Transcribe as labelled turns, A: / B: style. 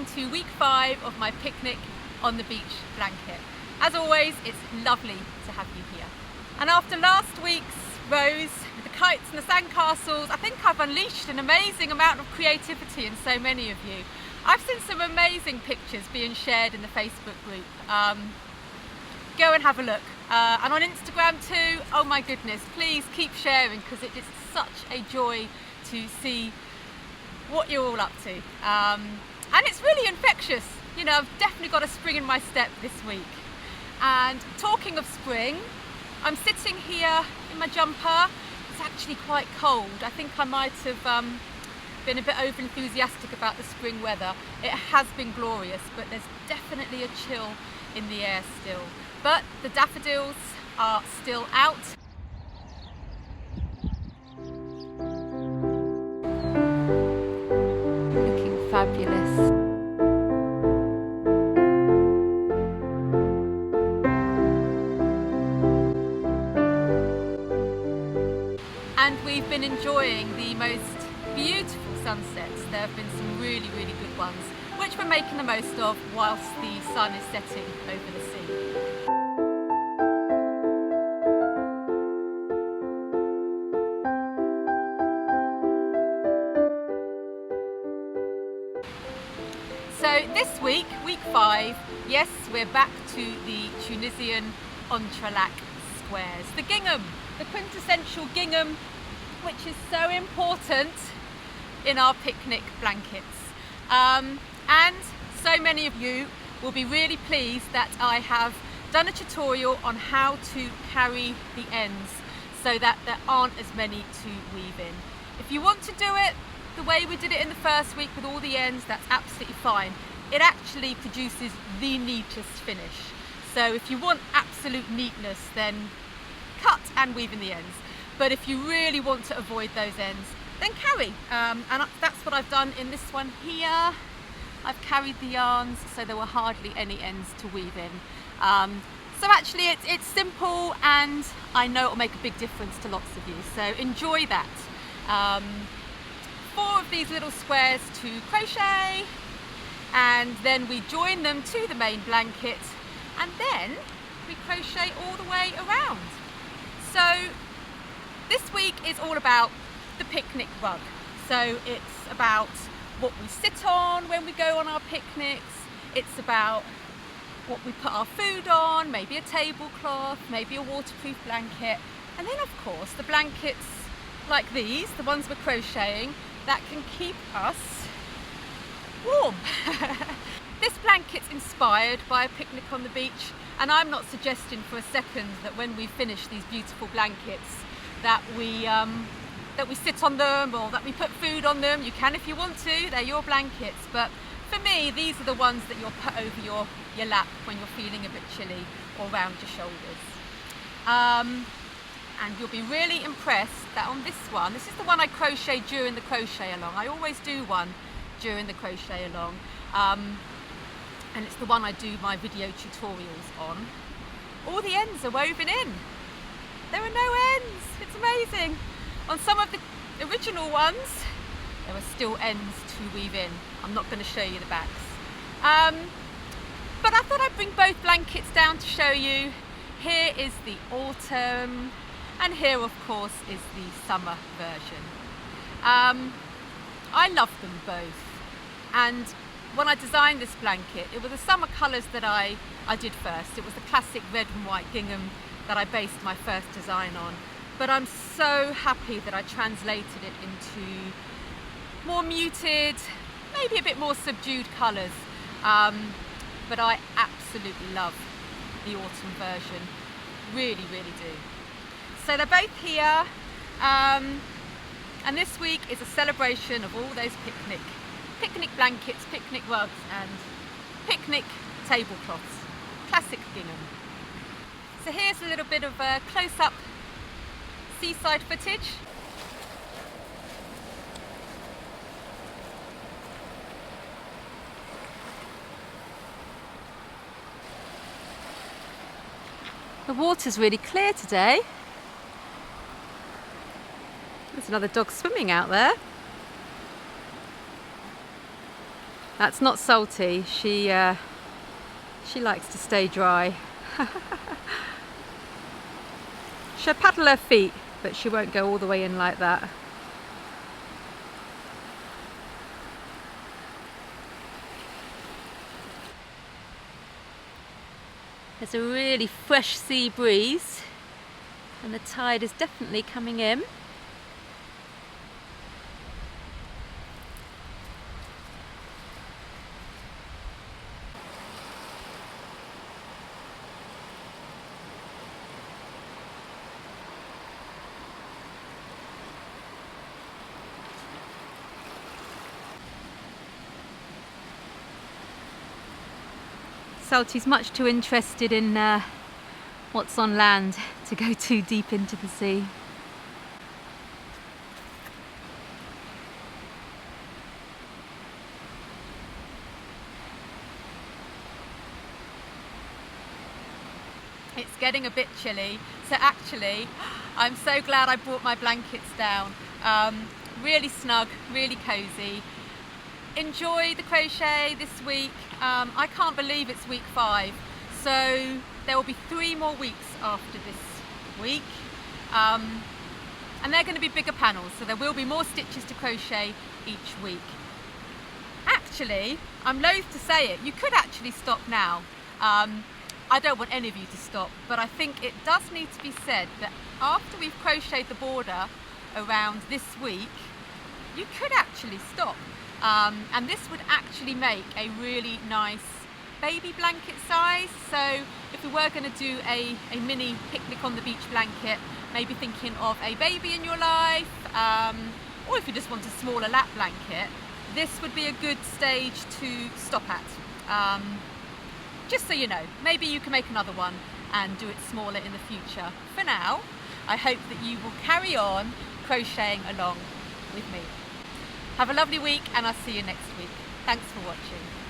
A: welcome to week 5 of my picnic on the beach blanket. As always, it's lovely to have you here. And after last week's rows with the kites and the sandcastles, I think I've unleashed an amazing amount of creativity in so many of you. I've seen some amazing pictures being shared in the Facebook group. Go and have a look. And on Instagram too, oh my goodness, please keep sharing because it is such a joy to see what you're all up to. And it's really infectious. You know, I've definitely got a spring in my step this week. And talking of spring, I'm sitting here in my jumper. It's actually quite cold. I think I might have been a bit over enthusiastic about the spring weather. It has been glorious, but there's definitely a chill in the air still. But the daffodils are still out. Looking fabulous. And we've been enjoying the most beautiful sunsets. There have been some really, really good ones, which we're making the most of whilst the sun is setting over the sea. So this week, week 5, yes, we're back to the Tunisian Entrelac Squares. The gingham, the quintessential gingham, which is so important in our picnic blankets. And so many of you will be really pleased that I have done a tutorial on how to carry the ends so that there aren't as many to weave in. If you want to do it the way we did it in the first week with all the ends, that's absolutely fine. It actually produces the neatest finish. So if you want absolute neatness, then cut and weave in the ends. But if you really want to avoid those ends, then carry. And that's what I've done in this one here. I've carried the yarns so there were hardly any ends to weave in. So actually it's simple, and I know it will make a big difference to lots of you. So enjoy that. 4 of these little squares to crochet, and then we join them to the main blanket, and then we crochet all the way around. So this week is all about the picnic rug. So it's about what we sit on when we go on our picnics. It's about what we put our food on, maybe a tablecloth, maybe a waterproof blanket. And then of course the blankets like these, the ones we're crocheting, that can keep us warm. This blanket's inspired by a picnic on the beach, and I'm not suggesting for a second that when we finish these beautiful blankets that we sit on them or that we put food on them. You can if you want to, they're your blankets, but for me these are the ones that you'll put over your lap when you're feeling a bit chilly, or around your shoulders. And you'll be really impressed that on this one, this is the one I crochet during the crochet along. I always do one during the crochet along, and it's the one I do my video tutorials on. All the ends are woven in. There are no ends. It's amazing. On some of the original ones, there are still ends to weave in. I'm not going to show you the backs. But I thought I'd bring both blankets down to show you. Here is the autumn, and here of course is the summer version. I love them both. And when I designed this blanket, it were the summer colours that I did first. It was the classic red and white gingham that I based my first design on. But I'm so happy that I translated it into more muted, maybe a bit more subdued colours. But I absolutely love the autumn version, really, really do. So they're both here, and this week is a celebration of all those picnic blankets, picnic rugs and picnic tablecloths, classic gingham. So here's a little bit of close-up seaside footage. The water's really clear today. There's another dog swimming out there. That's not Salty. She likes to stay dry. She'll paddle her feet, but she won't go all the way in like that. There's a really fresh sea breeze and the tide is definitely coming in. Salty's much too interested in what's on land to go too deep into the sea. It's getting a bit chilly, so actually I'm so glad I brought my blankets down. Really snug, really cozy. Enjoy the crochet this week. I can't believe it's week 5, so there will be 3 more weeks after this week, and they're going to be bigger panels, so there will be more stitches to crochet each week. Actually, I'm loath to say it, you could actually stop now. I don't want any of you to stop, but I think it does need to be said that after we've crocheted the border around this week, you could actually stop. And this would actually make a really nice baby blanket size. So if we were going to do a mini picnic on the beach blanket, maybe thinking of a baby in your life, or if you just want a smaller lap blanket, this would be a good stage to stop at. Just so you know, maybe you can make another one and do it smaller in the future. For now, I hope that you will carry on crocheting along with me. Have a lovely week and I'll see you next week. Thanks for watching.